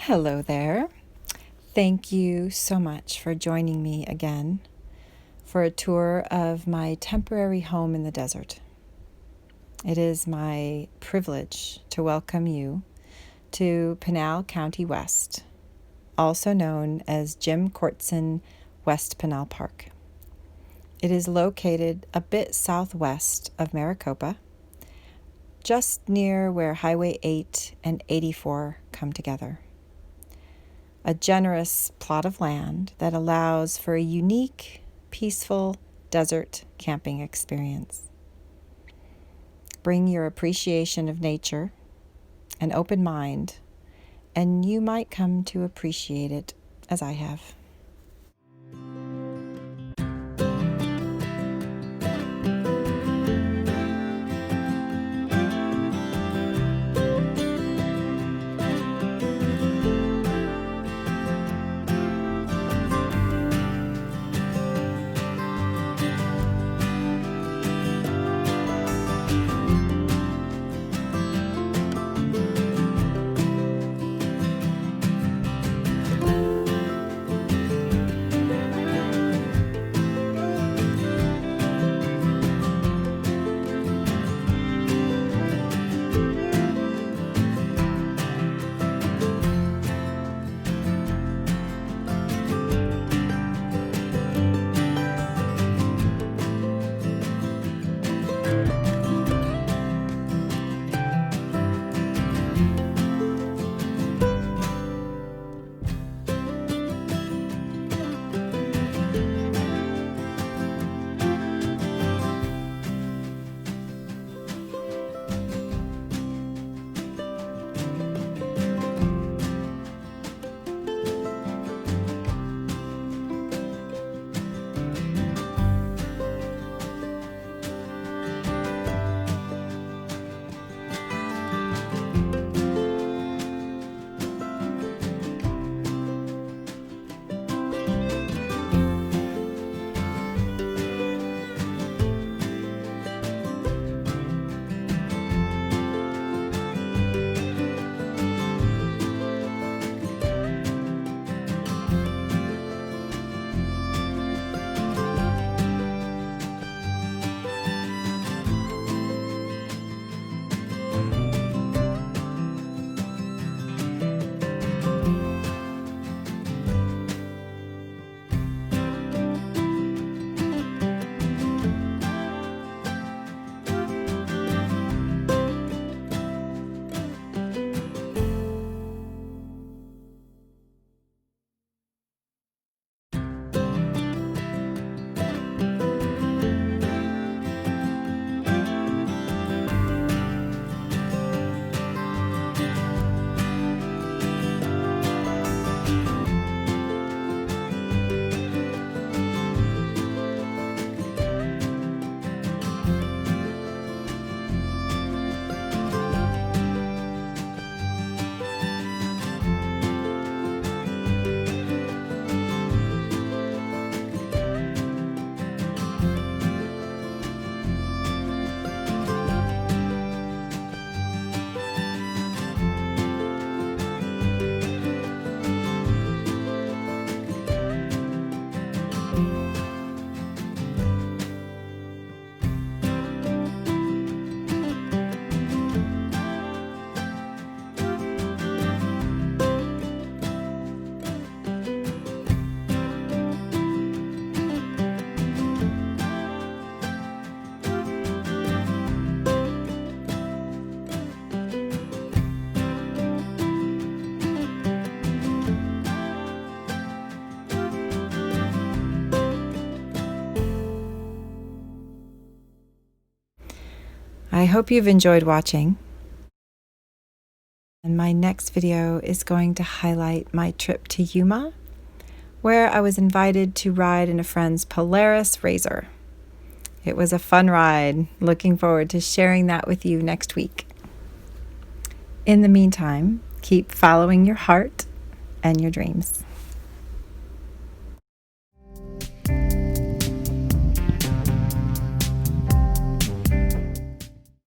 Hello there. Thank you so much for joining me again for a tour of my temporary home in the desert. It is my privilege to welcome you to Pinal County West, also known as Jim Courtson West Pinal Park. It is located a bit southwest of Maricopa, just near where Highway 8 and 84 come together. A generous plot of land that allows for a unique, peaceful desert camping experience. Bring your appreciation of nature, an open mind, and you might come to appreciate it as I have. I hope you've enjoyed watching. And my next video is going to highlight my trip to Yuma, where I was invited to ride in a friend's Polaris Razor. It was a fun ride. Looking forward to sharing that with you next week. In the meantime, keep following your heart and your dreams.